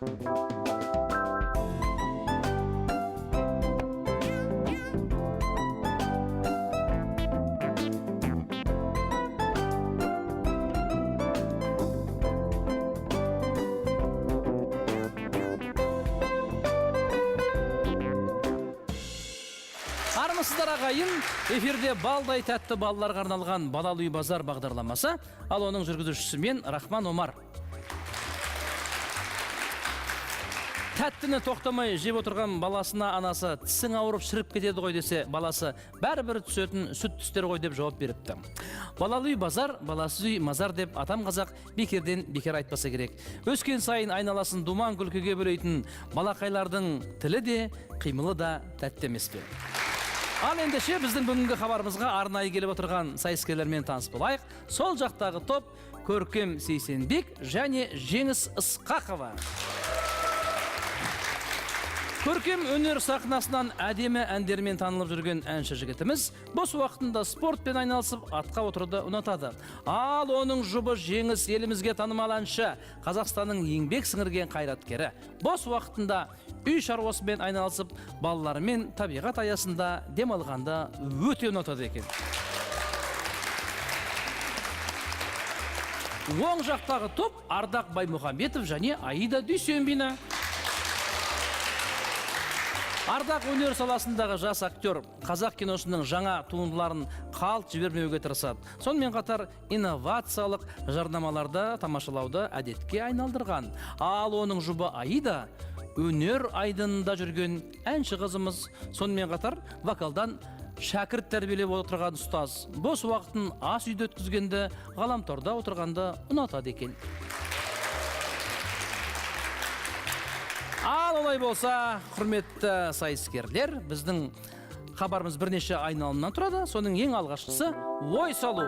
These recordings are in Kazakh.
Армысыздар ағайын, эфирде балдай тәтті балаларға арналған Балалы үй базар бағдарламасы, ал оның жүргізушісі мен Рахман Омар. Тәттіні тоқтамай жеп отырған баласына анасы тісің ауырып шіріп кетеді ғой десе, баласы бәрібір түсетін сүт түстер ғой деп жауап беріпті. Балалы үй базар, баласыз үй мазар деп атам қазақ бекерден бекер айтпаса керек. Өскен сайын айналасын думан күлкіге бөлейтін балақайлардың тілі де, қимылы да тәтті емес пе? Ал ендеше біздің бүгінгі хабарымызға арнайы келіп отырған сайыскерлермен таныс болайық. Сол жақтағы топ Көркем Сейсенбек және Жеңіс Ысқақова. Көркем өнер сахнасынан әдемі әндермен танылып жүрген әнші жігітіміз бос уақытында спортпен айналысып атқа отыруды ұнатады. Ал оның жұбы Жеңіс елімізге танымал әнші, Қазақстанның еңбек сіңірген қайраткері. Бос уақытында үй шаруасымен айналысып, балаларымен табиғат аясында демалғанда өте ұнатады екен. Оң жақтағы топ Ардақ Баймұхамбетов және Аида Дүйсенбина. Ардақ өнер саласындағы жас актер, қазақ киносының жаңа туындыларын қалт жібермеуге тырысады. Сонымен қатар инновациялық жарнамаларды тамашалауды әдетке айналдырған. Ал оның жұбы Аида өнер айдынында жүрген әнші қызымыз, сонымен қатар вокалдан шәкірт тәрбиелеп отырған ұстаз. Бос уақытын ас үйде өткізгенді, ғаламторда отырғанды ұнатады екен. Ал олай болса, құрметті сайыскерлер, біздің хабарымыз бірнеше айналымнан тұрады. Соның ең алғашқысы ой салу.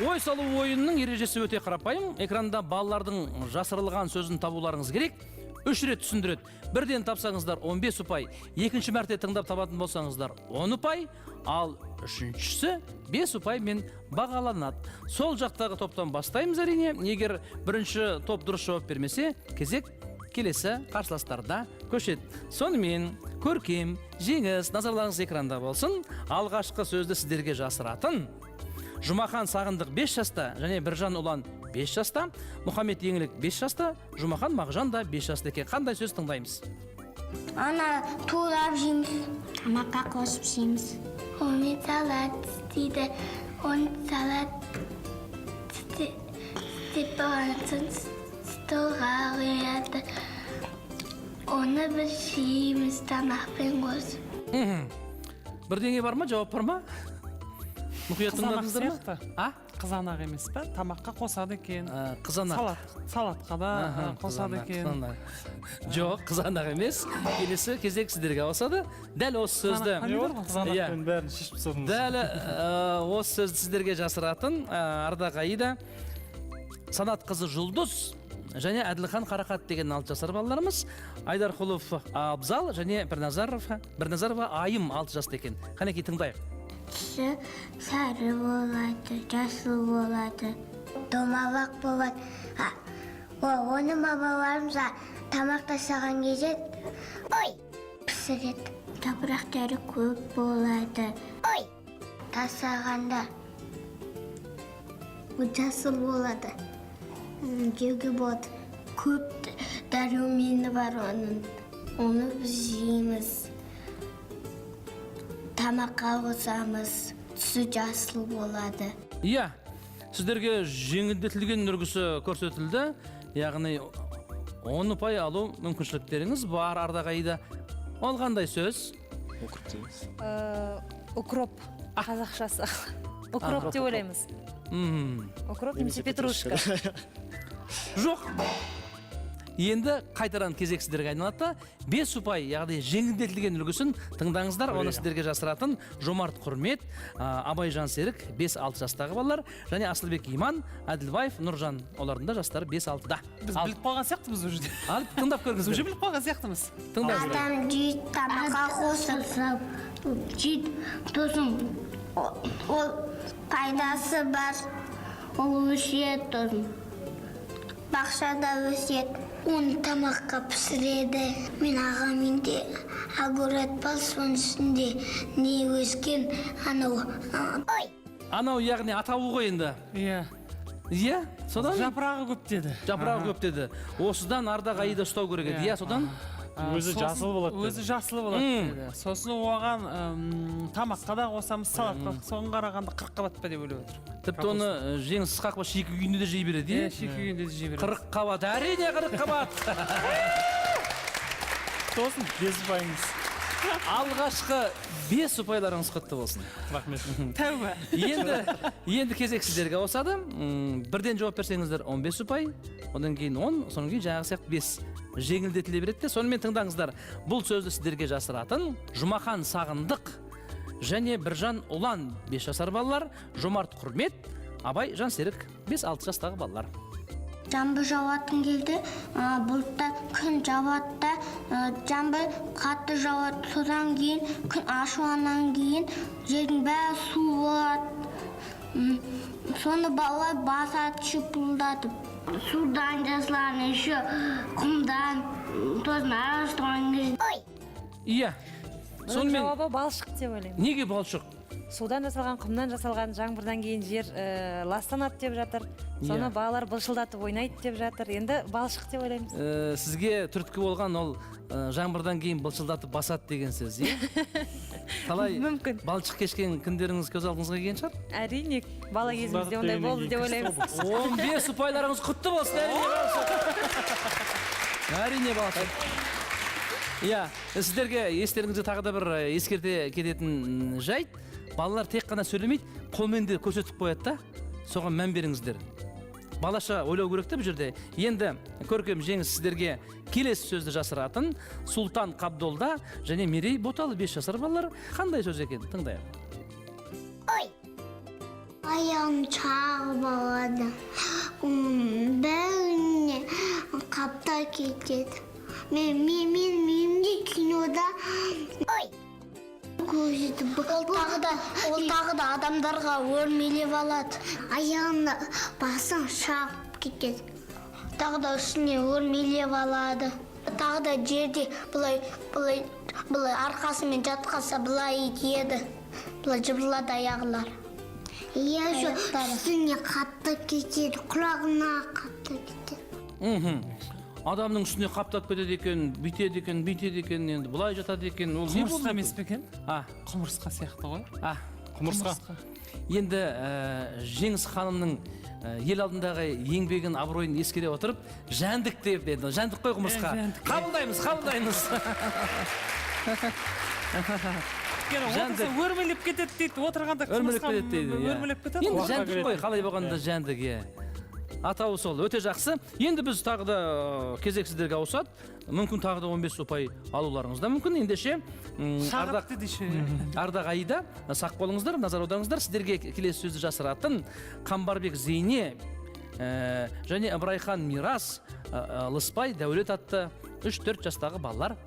Ой салу ойынның ережесі өте қарапайым. Экранда балалардың жасырылған сөзін табуларыңыз керек. 3 рет түсіндіреді. Бірден тапсаңыздар 15 ұпай, екінші мәрте тыңдап табатын болсаңыздар 10 ұпай, ал үшіншісі 5 ұпаймен бағаланады. Сол жақтағы топтан бастаймыз әрине. Егер бірінші топ дұрыс жауап бермесе, кезек келесі қарсыластарда көшеді. Сонымен Көркем, Жеңіс, назарларыңыз экранда болсын. Алғашқы сөзді сіздерге жасыратын Жұмахан Сағындық 5 жаста және Біржан Ұлан 5 жаста, Мұхаммед Еңлік 5 жаста, Жұмахан Мағжан да 5 жаста екен. Қандай сөз тыңдаймыз? Ана турап жейміз, тамаққа қосып жейміз. Оны салат істейді, оны салат істеп болғансын столға қояды. Оны біз жейміз тамақпен қосып. Бірдеңе бар ма, жауап бар ма? Қызанақ сияқты. Қызанақ емес пе? Тамаққа қосады екен. Қызанақ. Салатқа да қосады екен. Жоқ, қызанақ емес. Келесі кезек сіздерге ауысады. Дәл осы сөзді. Қызанақпен бәрін шешіп тастадыңыз. Дәл осы сөзді сіздерге жасыратын Ардақ Аида, Санат қызы Жұлдыз және Әділхан Қарақат деген 6 жасар балаларымыз. Айдарқұлов Абзал және Бірназарова Айым 6 жаста екен. Қанекей тыңдайық. Түсі сары болады, жасыл болады, домалақ болады. Оны мамаларымыз тамақ тасаған кезде пісіреді. Топырақтары көп болады. Тасағанда жасыл болады. Жеуге болады. Көп дәрумені бар оның. Оны біз жейміз. Тамаққа қосамыз, түсі жасыл болады. Иә, сіздерге жеңілдетілген үлгісі көрсетілді. Яғни 10 ұпай алу мүмкіншіліктеріңіз бар. Ардақ Аида, ол қандай сөз? Укроп, қазақшасы. Укроп деп ойлаймыз. Укроп немесе петрушка. Жоқ. Енді қайтаран кезек сіздерге айналады. 5 ұпай, яғни жеңілдетілген үлгісін тыңдаңыздар. Оны сіздерге жасыратын Жомарт Құрмет, Абай Жансерік 5-6 жастағы балалар, және Асылбек Иман, Әділбаев, Нұржан. Олардың да жастары 5-6-да. Біз біліп қойған сияқтымыз уже. Ал тыңдап көріңіз. Уже біліп қойған сияқтымыз. Тыңдаңыздар. Адам жейді, тамаққа қосып, жейді, сосын ол пайдасы бар. Ол өсиет. Бақшада өсиет. Оны тамаққа пісіреді. Мен ағамен де огурец бар, соның үстінде не өскен анау. Анау яғни атауы ғой енді. Иә. Иә, содан? Жапырағы көп деді. Жапырағы көп деді. Осыдан ардақ айда ұстау керек еді. Иә, содан? Өзі жасыл болады деді. Өзі жасыл болады деді. Сосын оған тамаққа да қосамыз, салатқа. Соған қарағанда 40 қабат па деп ойлап отыр. Тіпті оны жеңіс қақпа шекі күйінде де жей береді, Иә, иә? шекі күйінде де жей береді. 40 қабат, әрине 40 қабат. Тосын, 5 ұпайыңыз. Алғашқы 5 ұпайларыңыз құтты болсын. Рахмет. Тәуба. Енді кезек сіздерге ауысады. Бірден жауап берсеңіздер 15 ұпай, одан кейін 10, содан кейін жаңағы сияқты 5 жеңілдетіле береді де. Сонымен тыңдаңыздар. Бұл сөзді сіздерге жасыратын Жұмахан Сағындық және Біржан Ұлан 5 жасар балалар, Жомарт Құрмет, Абай Жансерік 5-6 жастағы балалар. Жамбы жауатын келді, бұлтта күн жауатта, жамбы қатты жауат, содан кейін күн ашуаннан кейін жердің бәрі су болады. Соны балалар басады, шыпылдатып. Судан жасылған, еще құмдан, тосын арастырған кезде. Иә. Бұның жауабы балшық деп ойлаймын. Неге балшық? Судан жасалған, құмнан жасалған, жаңбырдан кейін жер ластанады деп жатыр. Соны балалар былшылдатып ойнайды деп жатыр. Енді балшық деп ойлаймыз. Сізге түрткі болған ол жаңбырдан кейін былшылдатып басады деген сөз, иә? Қалай Мүмкін. балшық кешкен күндеріңіз көз алдыңызға келген шығар? Әрине, бала кезімізде ондай болды деп ойлаймыз. 15 ұпайларыңыз құтты болсын, әрине балшық. Иә, сіздерге естеріңізде тағы да бір ескерте кететін жайт. Балалар тек қана сөйлемейді, қолмен де көрсетіп қояды да. Соған мән беріңіздер. Балаша ойлау керек те бұл жерде. Енді көркем жеңіс сіздерге келесі сөзді жасыратын Сұлтан Қабдолда және Мерей Боталы 5 жасар балалар қандай сөз екен? Тыңдайық. Аяғым чағып алады. Бәріне қаптар кетеді. Мен кинода көрсетіп, ол тағы да адамдарға өрмелеп алады. Аяғына басын шағып кетеді. Тағы да үстіне өрмелеп алады. Тағы да жерде бұлай арқасымен жатқаса бұлай еді. Бұлай жыбырлады аяғылар. Иә, үстіне қатты кетеді, құлағына қатты кетеді. Адамның үстіне қаптап кетеді екен, бүйтеді екен, енді бұлай жатады екен. Ол не Құмырсқа емес пе екен? Құмырсқа сияқты ғой. Құмырсқа. Енді Жеңіс ханымның ел алдындағы еңбегін, абыройын ескере отырып, жәндік деп деді. Жәндік қой құмырсқа. Қабылдаймыз. Отырса өрмелеп кетеді дейді, отырғанда құмырсқа өрмелеп кетеді. Енді жәндік қой, қалай болғанда жәндік, е. Атауы сол, өте жақсы. Енді біз тағы да кезек сіздерге ауысады. Мүмкін тағы да 15 ұпай алуларыңыз да мүмкін. Ендеше Ардақ Аида, сақ болыңыздар, назар аударыңыздар. Сіздерге келесі сөзді жасыратын Қамбарбек Зейне және Ыбырайхан Мирас, Лыспай Дәулет атты 3-4 жастағы балалар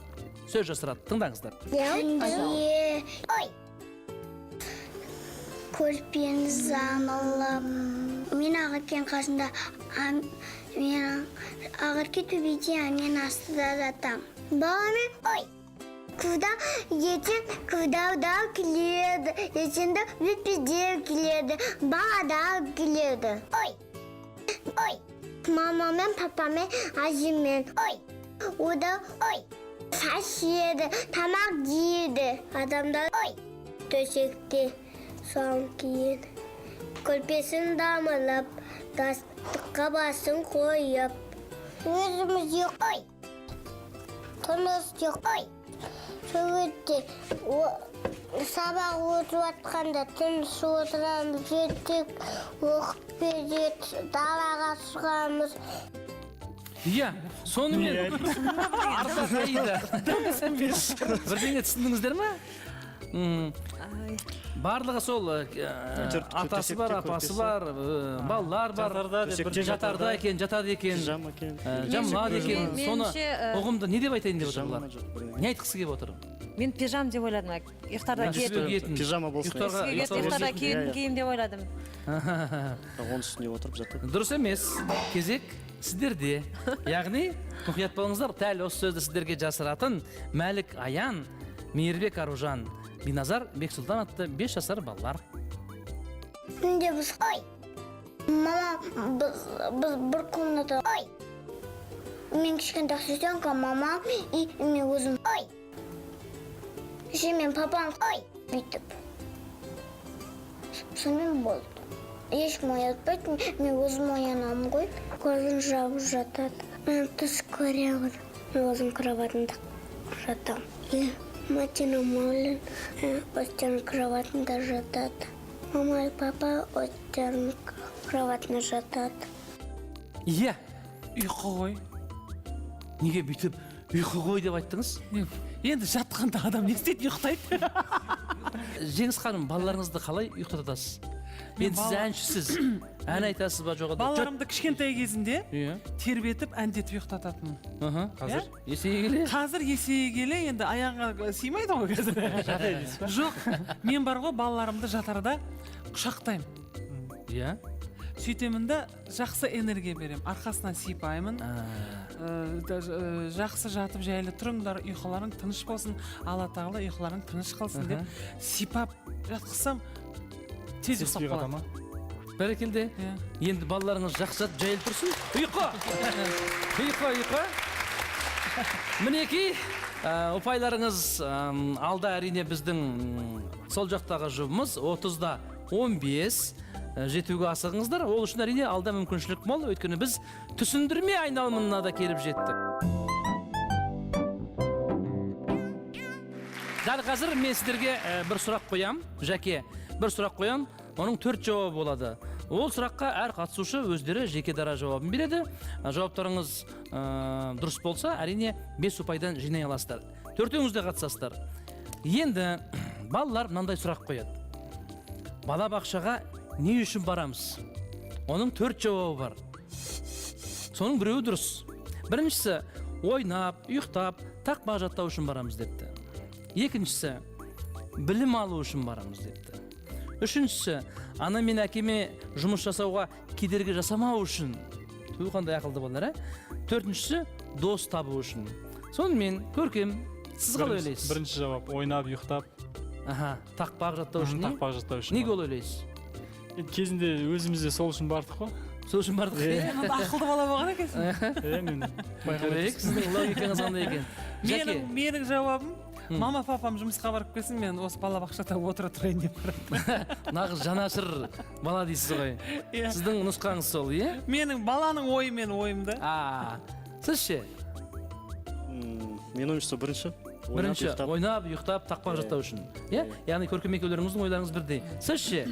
сөз жасырады. Тыңдаңыздар. Көрпені замалап, мен ағыркен қасында, мен ағырке төбеде, мен астыда жатам. Баламен, күда ертең күдау келеді, ертеңді өтпедеу келеді, бағадау келеді. Мамамен, папамен, әжемен, ода саш еді, тамақ жейді. Адамдар төсекте. Соң кейін көрпесін дамылап, дастыққа басын қойып. Өзіміз жоқ, тұрмыз жоқ. Сөйтте сабақ өтіп атқанда тыныш отырамыз, ертек оқып береді, далаға шығамыз. Иә, сонымен Ардақ Аида. Бірдеңе түсіндіңіздер ме? Барлығы сол атасы бар, апасы бар, балалар бар, жатарда екен, жатады екен, жамылады екен. Соны ұғымды не деп айтайын деп отыр бұлар? Не айтқысы келіп отыр? Мен пижам деп ойладым. Ұйықтарда киетін. Пижама болсын. Ұйықтарда киетін киім деп ойладым. Оның үстінде отырып жатады. Дұрыс емес. Кезек сіздерде. Яғни, мұқият болыңыздар, тәл осы сөзді сіздерге жасыратын Мәлік Аян, Мейірбек Аружан, Биназар Бексұлтан атты 5 жасар балалар. Күнде біз ой. Мама, біз бір комната ой. Мен кішкентай сестренка, мама и мен өзім ой. Мен папам ой. Бүйтіп. Сонымен болды. Ешкім оятпайды, мен өзім оянамын ғой. Көзін жабып жатады. Мен түс көремін. Мен өзім кроватында жатам. Матина Молин өздерінің кроватында жатады. Мама и папа өздерінің кроватында жатады. Иә, Ұйқы ғой. неге бүйтіп ұйқы ғой деп айттыңыз? Енді жатқанда адам не істейді, ұйықтайды. Жеңіс ханым, балаларыңызды қалай ұйықтатасыз? Мен сіз әншісіз, ән айтасыз ба жоғада? Балаларымды кішкентай кезінде Иә. тербетіп әндетіп ұйықтататын. Қазір есейе келе? Қазір есейе келе енді аяғыңа сыймайды ғой қазір. Жоқ, мен бар ғой балаларымды жатарда құшақтаймын. Иә. Сөйтемін да жақсы энергия беремін. Арқасынан сипаймын. Жақсы жатып жайлы тұрыңдар, ұйқыларың тыныш болсын, Алла тағала ұйқыларың тыныш қалсын деп сипап жатқызсам тез ұйықтап қалады. Бәрекелде. Енді балаларыңыз жақсы жатып жайлы тұрсын. Ұйқы! Ұйқы! Мінекей, ұпайларыңыз алда әрине біздің сол жақтағы жұбымыз 30-да 15 жетуге асығыңыздар. Ол үшін әрине алда мүмкіншілік мол, өйткені біз түсіндірме айналымына да келіп жеттік. Дәл қазір мен сіздерге бір сұрақ қоям, Жәке, бір сұрақ қоям, оның 4 жауабы болады. Ол сұраққа әр қатысушы өздері жеке дара жауабын береді. Жауаптарыңыз дұрыс болса, әрине 5 ұпайдан жинай аласыздар. 4-өңіз де қатысасыздар. Енді балалар мынандай сұрақ қояды. Балабақшаға не үшін барамыз? Оның 4 жауабы бар. Соның біреуі дұрыс. Біріншісі, ойнап, ұйықтап, тақпақ жаттау үшін барамыз депті. Екіншісі, білім алу үшін барамыз депті. Үшіншісі, ана мен әкеме жұмыс жасауға кедергі жасамау үшін. Қандай ақылды болар, Төртіншісі, дос табу үшін. Сонымен, Көркем, сіз қалай ойлайсыз? Бірінші жауап, ойнап, ұйықтап. Тақпақ жаттау үшін. Тақпақ жаттау үшін. Неге ол ойлайсыз? Кезінде өзімізде сол үшін бардық қой. Сол үшін бардық. Ақылды бала болған екенсің. Мен Көрейік, сіздің логикаңыз қандай екен. Менің жауабым, мама папам жұмысқа барып келсін, мен осы балабақшада отыра тұрайын деп барамын. Нағыз жанашыр бала дейсіз ғой. Сіздің нұсқаңыз сол, иә? Менің баланың ойы мен ойымды. Сіз ше? Мен ойымша бірінші. Ойнап, ұйықтап, тақпақ жаттау үшін. Яғни көркем екеулеріңіздің ойларыңыз бірдей. Сіз ше?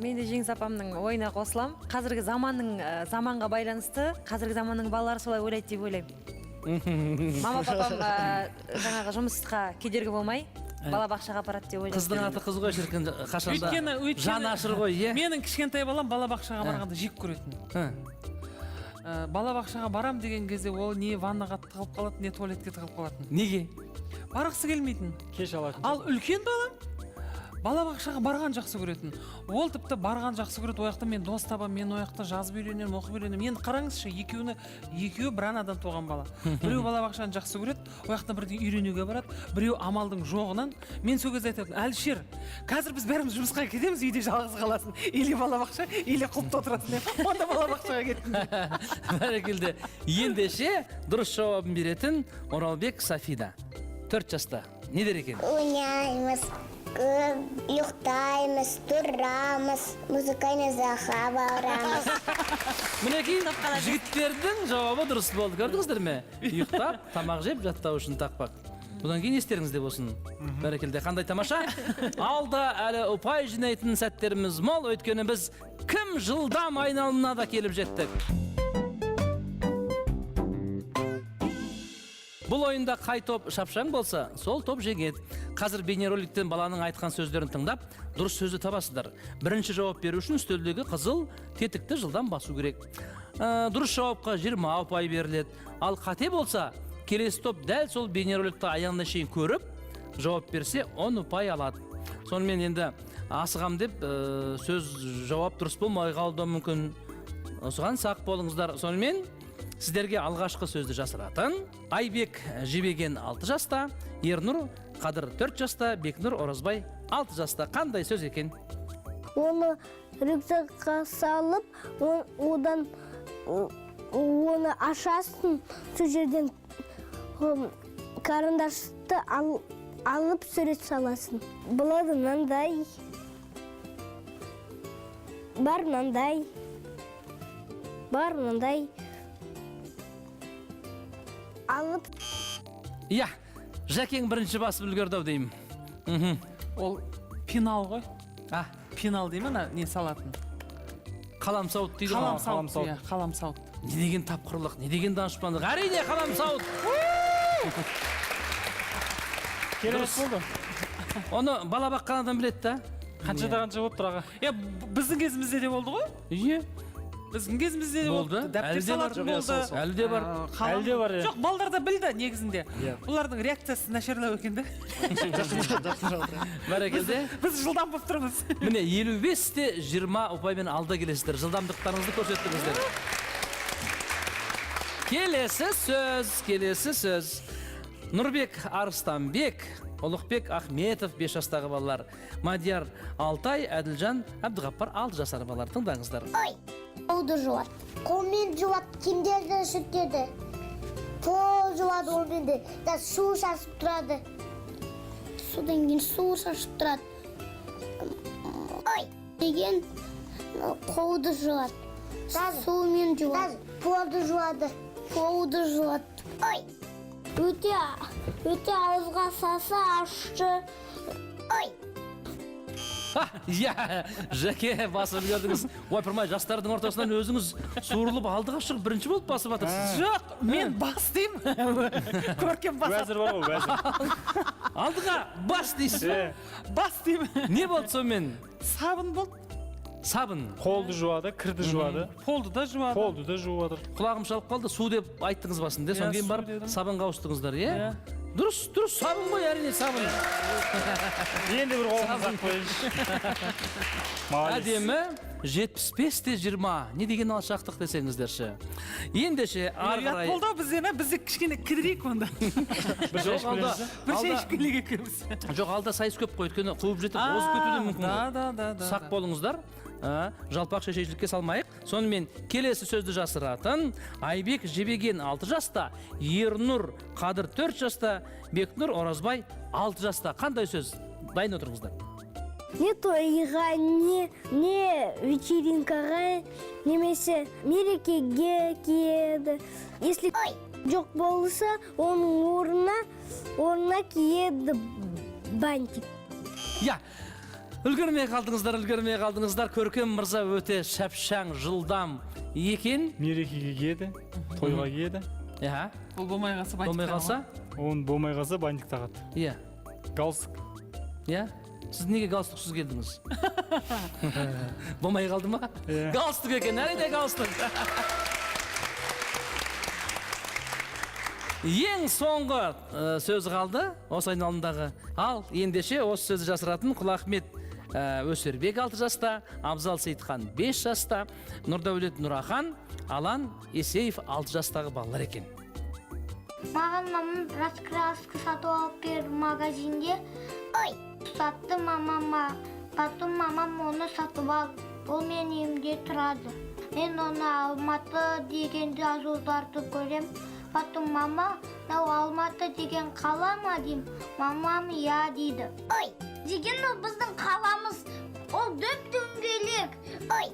Мен де Жеңіс апамның ойына қосылам. Қазіргі заманға байланысты, қазіргі заманның балалары солай ойлайды деп ойлаймын. Мама папам жаңағы жұмысқа кедергі болмай, балабақшаға апарады деп ойлаймын. Қыздың аты қыз ғой, шіркін қашанда жанашыр ғой, иә? Менің кішкентай балам балабақшаға барғанда жек көретін. Балабақшаға барам деген кезде ол не ваннаға тығылып қалады, не туалетке тығылып қалатын. Неге? Барғысы келмейтін. Кеш алатын. Ал үлкен балам балабақшаға барған жақсы көретін. Ол тіпті барған жақсы көреді. Ояқта мен дос табам, мен ояқта жазып үйренемін, оқып үйренемін. Енді қараңызшы, екеуі бір анадан туған бала. Біреу балабақшаны жақсы көреді, ояқта бірден үйренуге барады, біреу амалдың жоғынан. Мен сол кезде айтатын, Әлішер, қазір біз бәріміз жұмысқа кетеміз, үйде жалғыз қаласың. Или балабақша, или клубта отырасың. Онда балабақшаға кеттім. Бәрекелді. Ендеше дұрыс жауабын беретін Оралбек Сафида. 4 жаста. Не дер екен? Ойнаймыз, ұйықтаймыз, тұрамыз, музыкальный залға барамыз. Мінекей, жігіттердің жауабы дұрыс болды. Көрдіңіздер ме? Ұйықтап, тамақ жеп, жаттау үшін тақпақ. Бұдан кейін естеріңізде болсын. Бәрекелді, қандай тамаша? Алда әлі ұпай жинайтын сәттеріміз мол, өйткені біз кім жылдам айналымына да келіп жеттік. Бұл ойында қай топ шапшаң болса, сол топ жеңеді. Қазір бейнероликтен баланың айтқан сөздерін тыңдап, дұрыс сөзді табасыздар. Бірінші жауап беру үшін үстелдегі қызыл тетікті жылдам басу керек. Дұрыс жауапқа 20 ұпай беріледі. Ал қате болса, келесі топ дәл сол бейнероликті аяғына шейін көріп, жауап берсе 10 ұпай алады. Сонымен енді асығам деп сөз жауап дұрыс болмай қалуы мүмкін. Осыған сақ болыңыздар. Сонымен сіздерге алғашқы сөзді жасыратын Айбек Жебеген 6 жаста, Ернұр Қадыр 4 жаста, Бекнұр Оразбай 6 жаста. Қандай сөз екен? Оны рюкзакқа салып, одан оны ашасың, сол жерден карандашты алып сурет саласың. Болады мынандай, бар мынандай, бар мынандай. Алып. Иә, Жәкең бірінші басып үлгерді деймін. Ол пенал ғой. А, Пенал деймін, не салатын? қаламсауыт дейді. Қаламсауыт, иә, қаламсауыт. Не деген тапқырлық, не деген данышпандық. Әрине қаламсауыт. Керемет болды. Оны бала баққан адам біледі да. Қанша болып тұр аға? Біздің кезімізде де болды ғой? Иә. Біздің кезімізде де Болды. болды. Дәптер Әлі де бар. салатын болды. Әлі де бар. Әлі де бар, иә. Жоқ, балдар да білді негізінде. Бұлардың реакциясы нашарлау екен да. Бәрекелді. Біз жылдам болып тұрмыз. Міне 55-те 20 ұпаймен алда келесіздер. Жылдамдықтарыңызды көрсеттіңіздер. Келесі сөз. Нұрбек Арыстанбек, Ұлықбек Ахметов 5 жастағы балалар. Мадияр Алтай, Әділжан Әбдіғаппар 6 жасар балалар. Тыңдаңыздар. Ой, қолды жуады. Қолмен жуады, киімдерді сүртеді. Пол жуады қолменде. Да су шашып тұрады. Судан кейін су шашып тұрады. Ой, деген қолды жуады. Сумен жуады. Полды жуады. Полды жуады. Ой, өте ауызға салса ашты. Ой. Иә, Жәке басып үлгердіңіз. Ойпырмай, жастардың ортасынан өзіңіз суырылып алдыға шығып бірінші болып басып атырсыз. Жоқ, мен бас деймін. Көркем бас. Уәзір бар ғой, уәзір. Алдыға бас дейсіз. Бас деймін. Не болды сонымен? Сабын болды. Сабын. Қолды жуады, кірді жуады. Полды да жуады. Қолды да жуады. Құлағым шалып қалды, су деп айттыңыз басында. Содан кейін су барып дедім. сабынға ауыстыңыздар, иә? Дұрыс, сабын ғой, әрине сабын. Енді бір қолымыз ақ қойыңыз. Әдемі 75-те 20. Не деген алшақтық десеңіздерші. Ендеше ары қарай. Болды бізден, біз кішкене кідірейік онда. Бір шеш күлеге көміз. Жоқ, алда сайыс көп қой, өйткені қуып жетіп озып кетуі мүмкін. Да. Сақ болыңыздар. Жалпақ шешешілікке салмайық. Сонымен келесі сөзді жасыратын Айбек Жебеген 6 жаста, Ернұр Қадыр 4 жаста, Бекнұр Оразбай 6 жаста. Қандай сөз? Дайын отырыңыздар. Не тойға, не вечеринкаға, немесе мерекеге киеді. Если жоқ болса, оның орнына киеді бантик. Я, үлгермей қалдыңыздар. Көркем мырза өте шапшаң, жылдам екен. Мерекеге киеді, тойға киеді. Иә. Ол болмай қалса бантик Болмай қалса? Оның болмай қалса бантик тағады. Иә. Галстук. Иә. Сіз неге галстуксыз келдіңіз? Болмай қалды ма? Галстук екен, әрине галстук. Ең соңғы сөз қалды, осы айналымдағы. Ал, ендеше осы сөзді жасыратын Құлахмет Өсербек 6 жаста, Абзал Сейітхан 5 жаста, Нұрдәулет Нұрахан, Алан Есеев 6 жастағы балалар екен. Маған мамам раскраска сатып алып берді магазинде. Ой, сатты мамама. Потом мамам оны сатып алды. Ол мен үйімде тұрады. Мен оны Алматы деген жазуларды көрем. Потом мама, мынау Алматы деген қала ма деймін. Мамам иә дейді. Ой, деген ол біздің қаламыз. Ол дөп-дөңгелек. Ой,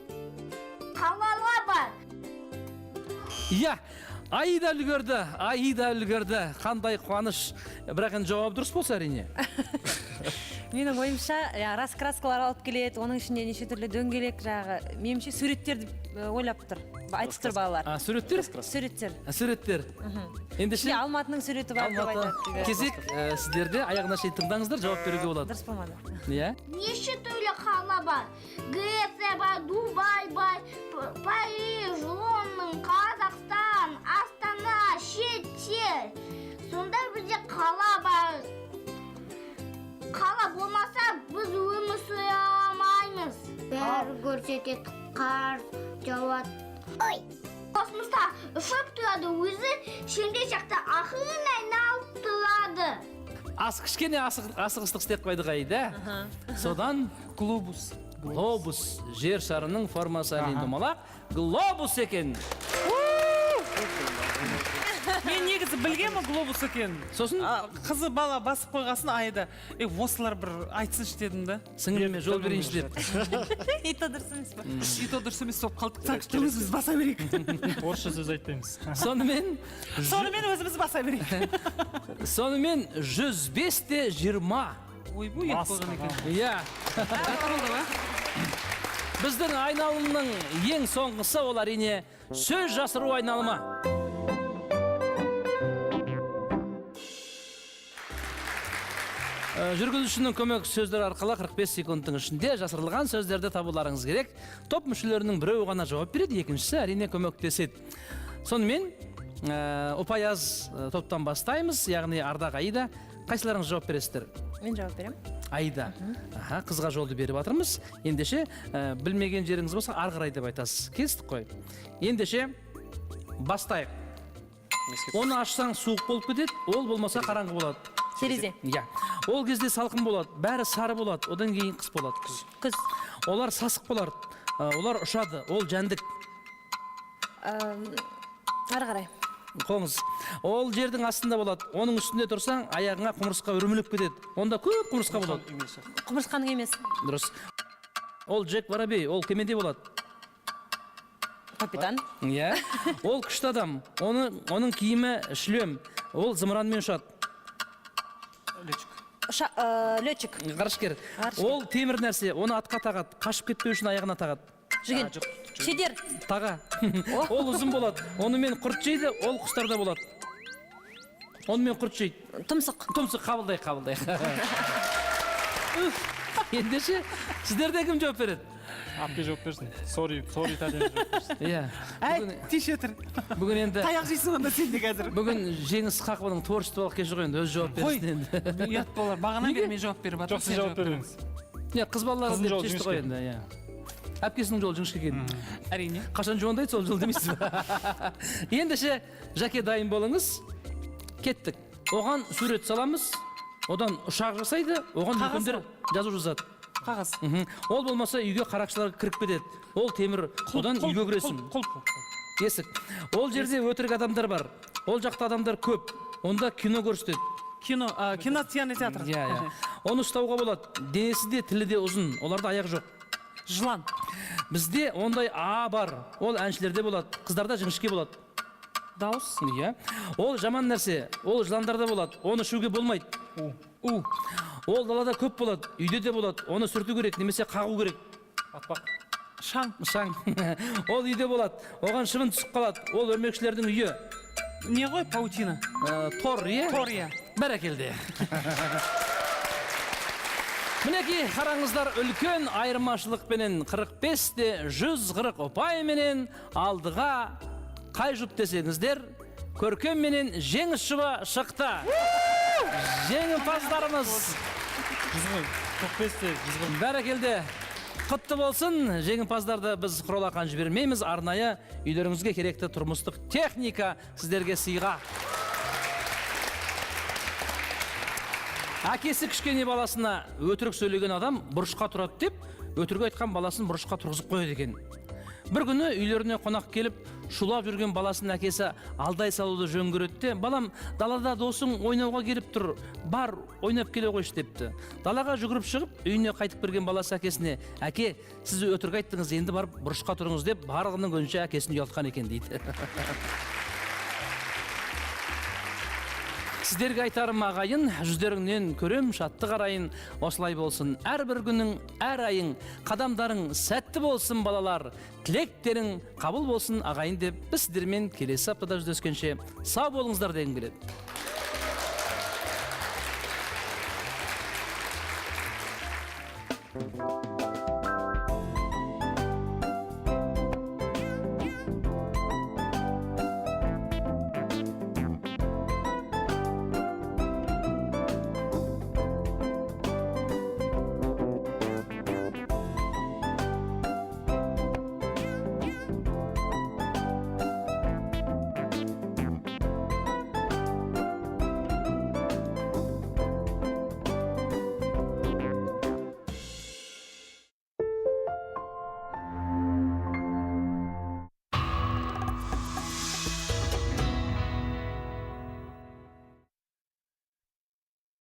қалаға бар. Иә, Аида үлгерді. Қандай қуаныш. Бірақ енді жауап дұрыс болса әрине. Менің ойымша, раскраскалар алып келеді, оның ішінде неше түрлі дөңгелек жағы, меніңше суреттерді ойлап тұр. Айтып тұр балалар. Суреттер? Суреттер. Ендеше Алматының суреті бар деп айтады. кезек сіздерде аяғына шейін тыңдаңыздар, жауап беруге болады. Дұрыс болмады. Иә? Неше түрлі қала бар. Греция бар, Дубай бар, Париж, Лондон, Қазақстан, Астана, шетел. Сонда бізде қала бар. қала болмаса біз өмір сүре алмаймыз. Бәрі көрсетеді, қар жауады. Ой, космоста ұшып тұрады, өзі шеңде жақта ақырын айналып тұрады. Кішкене асығыстық істеп қойдық айда. Содан Глобус. глобус, жер шарының формасы әрине домалақ, глобус екен. Мен негізі білгенмін глобус екен. Сосын Қызы бала басып қойғасын айда. Осылар бір айтсыншы дедім да. сіңіліме жол берейінші деп. И то дұрыс емес па? И то дұрыс емес болып қалдық. Так что өзіміз баса берейік. орысша сөз айтпаймыз. Сонымен Өзіміз баса берейік. 105-те 20. Ойбу, ет қойған екен. Иә. Біздің айналымның ең соңғысы ол әрине сөз жасыру айналымы. Жүргізушінің көмек сөздер арқылы 45 секундтың ішінде жасырылған сөздерді табуларыңыз керек. Топ мүшелерінің біреуі ғана жауап береді, екіншісі әрине көмектеседі. Сонымен ұпай-аз топтан бастаймыз, яғни Ардақ, Аида. Қайсыларыңыз жауап бересіздер? Мен жауап берем. Аида. Қызға жолды беріп жатырмыз. Ендеше білмеген жеріңіз болса ары қарай деп айтасыз. Келістік қой. Ендеше бастайық. Оны ашсаң суық болып кетеді, ол болмаса қараңғы болады. Терезе. Иә. Ол кезде салқын болады, бәрі сары болады, одан кейін қыс болады. Күз. Олар сасық болады, олар ұшады, ол жәндік. Ары қарай. Қоңыз. Ол жердің астында болады, оның үстінде тұрсаң, аяғыңа құмырсқа үрміліп кетеді. Онда көп құмырсқа болады. Құмырсқаның емес. Дұрыс. Ол Джек Воробей, ол кемеде болады. Капитан. Иә. Ол күшті адам, оның киімі шлем, ол зымыранмен ұшады. Летчик. Ғарышкер. Ол темір нәрсе, оны атқа тағады, қашып кетпеу үшін аяғына тағады. Жүген. Шедер. Таға. Ол ұзын болады, онымен құрт жейді, ол құстарда болады. Онымен құрт жейді. Тұмсық. Тұмсық, қабылдай. Ендеше, сіздерде кім жауап береді? Апке жауап берсін. Sorry, Италия жауап берсін. Иә. Әй, тишетір. Бүгін енді Таяқ жейсің онда сен де қазір. Бүгін Жеңіс Қақованың творчестволық кеші ғой енді, өзі жауап берсін енді. Ұят болар. Бағана бері мен жауап беріп Жоқ, сіз жауап беріңіз. Иә, қыз балалар Қыздың деп жолы шешті ғой енді, иә. Әпкесінің жолы жіңішке екен. Әрине. Қашан жуандайды, сол жыл демейсіз ба? Ендеше, Жаке дайын болыңыз. Кеттік. Оған сурет саламыз. Одан ұшақ жасайды, оған үлкендер жазу жазады. Қағаз. Ол болмаса үйге қарақшылар кіріп кетеді. Ол темір, одан үйге кіресің. Есік. Ол жерде өтірік адамдар бар. Ол жақта адамдар көп. Онда кино көрсетеді. Кинотеатр. Иә. Оны ұстауға болады. Денесі де, тілі де ұзын. Оларда аяқ жоқ. Жылан. Бізде ондай бар. Ол әншілерде болады. Қыздарда жіңішке болады. Дауыс. Иә. Ол жаман нәрсе. Ол жыландарда болады. Оны ішуге болмайды. Ол далада көп болады. Үйде де болады. Оны сүрту керек, немесе қағу керек. Атпақ. Шаң. Ол үйде болады. Оған шыбын түсіп қалады. Ол өрмекшілердің үйі. Не ғой, паутина? Тор, иә? Тор, иә. Бәрекелді. Мінеки, қараңыздар, үлкен айырмашылықпенен 45-те 140 ұпай менен алдыға қай жұп десеңіздер, Көркем менен Жеңіс жұбы шықты. Жеңімпаздарымыз. 45-те 140. Бәрекелді. Құтты болсын. Жеңімпаздарды біз құралақан жібермейміз. Арнайы үйлеріңізге керекті тұрмыстық техника сіздерге сыйға. Әкесі кішкене баласына өтірік сөйлеген адам бұрышқа тұрады деп, өтірік айтқан баласын бұрышқа тұрғызып қояды екен. Бір күні үйлеріне қонақ келіп, шулап жүрген баласын әкесі алдай салуды жөн көреді де, балам, далада досың ойнауға келіп тұр, бар, ойнап келе қойшы депті. Далаға жүгіріп шығып, үйіне қайтып берген баласы әкесіне, әке, сіз өтірік айттыңыз, енді барып бұрышқа тұрыңыз деп, барлығының көзінше әкесін ұялтқан екен дейді. Сіздерге айтарым ағайын, жүздеріңнен көрем, шатты қарайын, осылай болсын. Әрбір күнің, әр айың, қадамдарың сәтті болсын балалар, тілектерің қабыл болсын ағайын деп, біз сіздермен келесі аптада жүздескенше сау болыңыздар дегім келеді.